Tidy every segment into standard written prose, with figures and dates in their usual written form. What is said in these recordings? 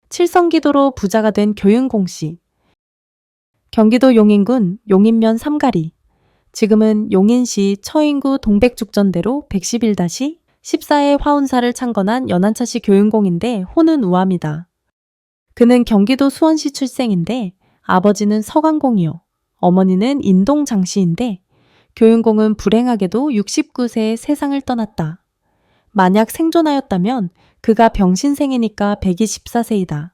칠성기도로 부자가 된 교윤공 씨. 경기도 용인군 용인면 삼가리. 지금은 용인시 처인구 동백죽전대로 111-14의 화운사를 창건한 연한차씨 교윤공인데 호는 우암이다. 그는 경기도 수원시 출생인데 아버지는 서강공이요. 어머니는 인동 장씨인데 교윤공은 불행하게도 69세에 세상을 떠났다. 만약 생존하였다면 그가 병신생이니까 124세이다.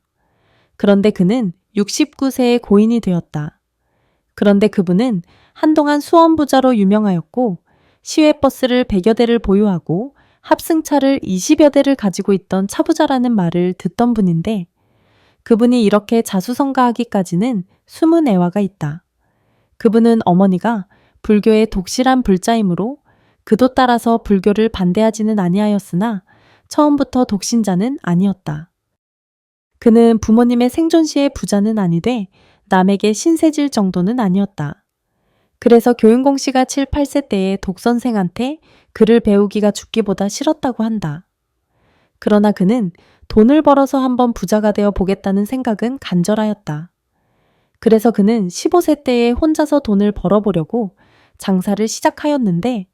그런데 그는 69세에 고인이 되었다. 그런데 그분은 한동안 수원부자로 유명하였고 시외버스를 100여 대를 보유하고 합승차를 20여 대를 가지고 있던 차부자라는 말을 듣던 분인데 그분이 이렇게 자수성가하기까지는 숨은 애화가 있다. 그분은 어머니가 불교의 독실한 불자이므로 그도 따라서 불교를 반대하지는 아니하였으나 처음부터 독신자는 아니었다. 그는 부모님의 생존시의 부자는 아니되 남에게 신세질 정도는 아니었다. 그래서 교윤공 씨가 7, 8세 때에 독선생한테 글을 배우기가 죽기보다 싫었다고 한다. 그러나 그는 돈을 벌어서 한번 부자가 되어 보겠다는 생각은 간절하였다. 그래서 그는 15세 때에 혼자서 돈을 벌어보려고 장사를 시작하였는데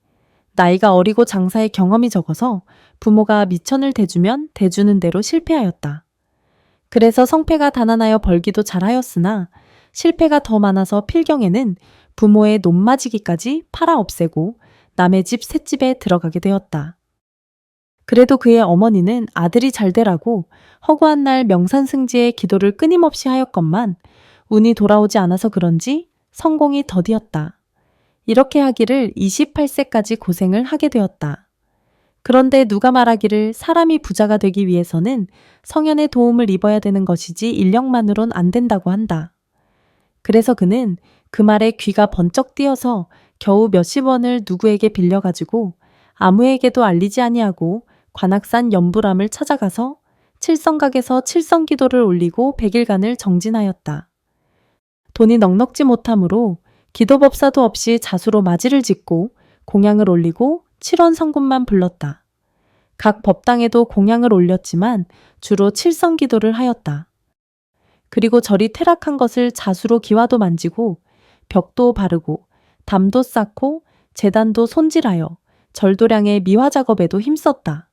나이가 어리고 장사의 경험이 적어서 부모가 미천을 대주면 대주는 대로 실패하였다. 그래서 성패가 단안하여 벌기도 잘하였으나 실패가 더 많아서 필경에는 부모의 논맞이기까지 팔아 없애고 남의 집 셋집에 들어가게 되었다. 그래도 그의 어머니는 아들이 잘 되라고 허구한 날 명산승지에 기도를 끊임없이 하였건만 운이 돌아오지 않아서 그런지 성공이 더디었다. 이렇게 하기를 28세까지 고생을 하게 되었다. 그런데 누가 말하기를 사람이 부자가 되기 위해서는 성현의 도움을 입어야 되는 것이지 인력만으론 안 된다고 한다. 그래서 그는 그 말에 귀가 번쩍 뛰어서 겨우 몇십 원을 누구에게 빌려가지고 아무에게도 알리지 아니하고 관악산 연불암을 찾아가서 칠성각에서 칠성기도를 올리고 100일간을 정진하였다. 돈이 넉넉지 못하므로 기도법사도 없이 자수로 맞이를 짓고 공양을 올리고 7원 성군만 불렀다. 각 법당에도 공양을 올렸지만 주로 칠성기도를 하였다. 그리고 절이 퇴락한 것을 자수로 기와도 만지고 벽도 바르고 담도 쌓고 제단도 손질하여 절도량의 미화 작업에도 힘썼다.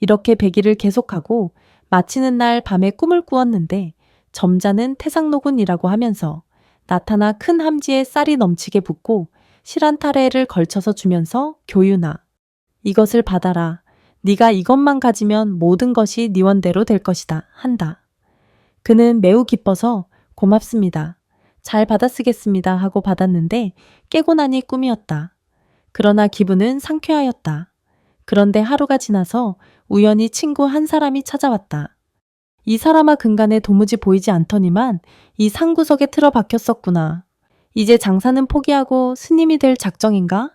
이렇게 100일을 계속하고 마치는 날 밤에 꿈을 꾸었는데 점자는 태상노군이라고 하면서 나타나 큰 함지에 쌀이 넘치게 붓고 실한 타래를 걸쳐서 주면서 교윤아, 이것을 받아라. 네가 이것만 가지면 모든 것이 네 원대로 될 것이다. 한다. 그는 매우 기뻐서 고맙습니다. 잘 받아쓰겠습니다 하고 받았는데 깨고 나니 꿈이었다. 그러나 기분은 상쾌하였다. 그런데 하루가 지나서 우연히 친구 한 사람이 찾아왔다. 이 사람아 근간에 도무지 보이지 않더니만 이 상구석에 틀어 박혔었구나. 이제 장사는 포기하고 스님이 될 작정인가?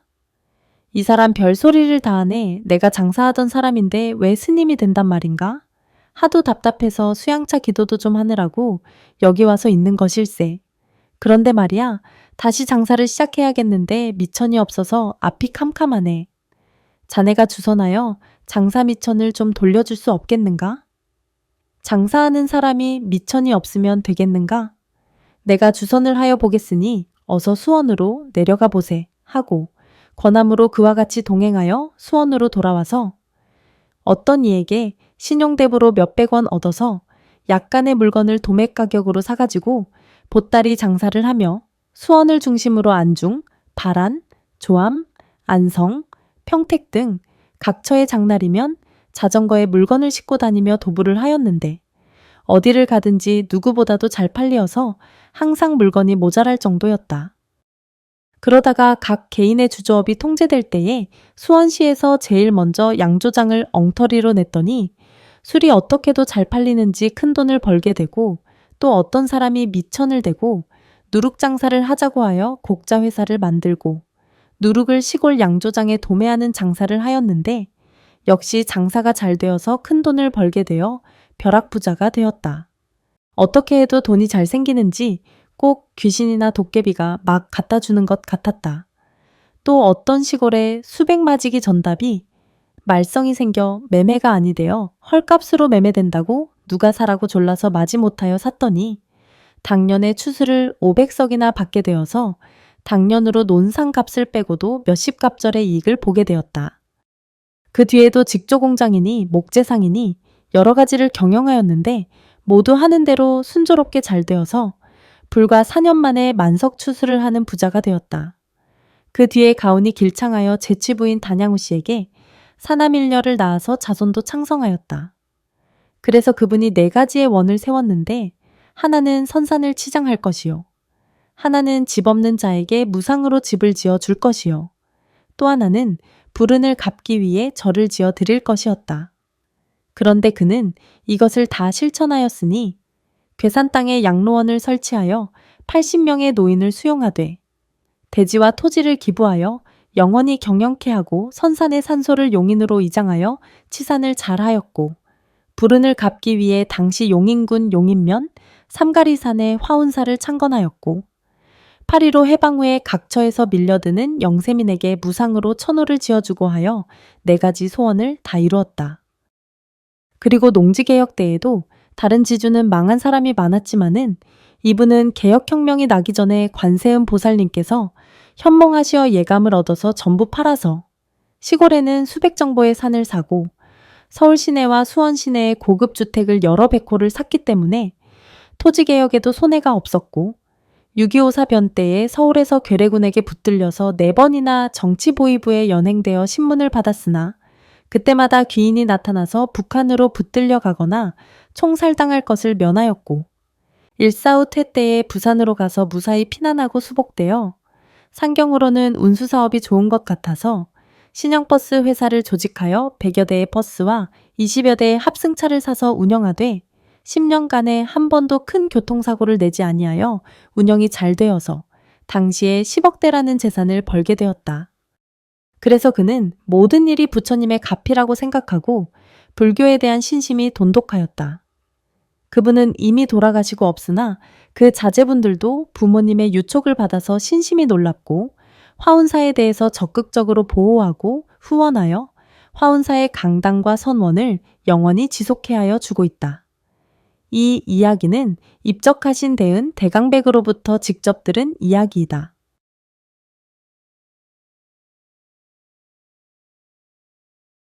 이 사람 별소리를 다 하네. 내가 장사하던 사람인데 왜 스님이 된단 말인가? 하도 답답해서 수양차 기도도 좀 하느라고 여기 와서 있는 것일세. 그런데 말이야, 다시 장사를 시작해야겠는데 미천이 없어서 앞이 캄캄하네. 자네가 주선하여 장사 미천을 좀 돌려줄 수 없겠는가? 장사하는 사람이 미천이 없으면 되겠는가? 내가 주선을 하여 보겠으니 어서 수원으로 내려가 보세 하고 권함으로 그와 같이 동행하여 수원으로 돌아와서 어떤 이에게 신용대부로 몇백 원 얻어서 약간의 물건을 도매 가격으로 사가지고 보따리 장사를 하며 수원을 중심으로 안중, 발안, 조암, 안성, 평택 등 각처의 장날이면 자전거에 물건을 싣고 다니며 도부를 하였는데 어디를 가든지 누구보다도 잘 팔리어서 항상 물건이 모자랄 정도였다. 그러다가 각 개인의 주조업이 통제될 때에 수원시에서 제일 먼저 양조장을 엉터리로 냈더니 술이 어떻게도 잘 팔리는지 큰돈을 벌게 되고 또 어떤 사람이 미천을 대고 누룩 장사를 하자고 하여 곡자 회사를 만들고 누룩을 시골 양조장에 도매하는 장사를 하였는데 역시 장사가 잘 되어서 큰돈을 벌게 되어 벼락부자가 되었다. 어떻게 해도 돈이 잘 생기는지 꼭 귀신이나 도깨비가 막 갖다 주는 것 같았다. 또 어떤 시골에 수백 마지기 전답이 말썽이 생겨 매매가 아니되어 헐값으로 매매된다고 누가 사라고 졸라서 마지못하여 샀더니 당년에 추수를 500석이나 받게 되어서 당년으로 논산값을 빼고도 몇십 갑절의 이익을 보게 되었다. 그 뒤에도 직조공장이니 목재상이니 여러 가지를 경영하였는데 모두 하는 대로 순조롭게 잘 되어서 불과 4년 만에 만석 추수를 하는 부자가 되었다. 그 뒤에 가온이 길창하여 제취부인 단양우 씨에게 사남일녀를 낳아서 자손도 창성하였다. 그래서 그분이 4가지의 원을 세웠는데 하나는 선산을 치장할 것이요. 하나는 집 없는 자에게 무상으로 집을 지어 줄 것이요. 또 하나는 불운을 갚기 위해 절을 지어 드릴 것이었다. 그런데 그는 이것을 다 실천하였으니 괴산 땅에 양로원을 설치하여 80명의 노인을 수용하되 대지와 토지를 기부하여 영원히 경영케 하고 선산의 산소를 용인으로 이장하여 치산을 잘하였고 불운을 갚기 위해 당시 용인군 용인면 삼가리산에 화운사를 창건하였고 8.15 해방 후에 각처에서 밀려드는 영세민에게 무상으로 천호를 지어주고 하여 4가지 소원을 다 이루었다. 그리고 농지개혁 때에도 다른 지주는 망한 사람이 많았지만은 이분은 개혁혁명이 나기 전에 관세음 보살님께서 현몽하시어 예감을 얻어서 전부 팔아서 시골에는 수백 정보의 산을 사고 서울 시내와 수원 시내의 고급 주택을 여러 백호를 샀기 때문에 토지개혁에도 손해가 없었고 6.25 사변 때에 서울에서 괴뢰군에게 붙들려서 4번이나 정치보위부에 연행되어 신문을 받았으나 그때마다 귀인이 나타나서 북한으로 붙들려 가거나 총살당할 것을 면하였고 1.4후 퇴 때에 부산으로 가서 무사히 피난하고 수복되어 상경으로는 운수사업이 좋은 것 같아서 신형버스 회사를 조직하여 100여 대의 버스와 20여 대의 합승차를 사서 운영하되 10년간에 한 번도 큰 교통사고를 내지 아니하여 운영이 잘 되어서 당시에 10억대라는 재산을 벌게 되었다. 그래서 그는 모든 일이 부처님의 가피라고 생각하고 불교에 대한 신심이 돈독하였다. 그분은 이미 돌아가시고 없으나 그 자제분들도 부모님의 유촉을 받아서 신심이 놀랍고 화운사에 대해서 적극적으로 보호하고 후원하여 화운사의 강당과 선원을 영원히 지속해 하여 주고 있다. 이 이야기는 입적하신 대은 대강백으로부터 직접 들은 이야기이다.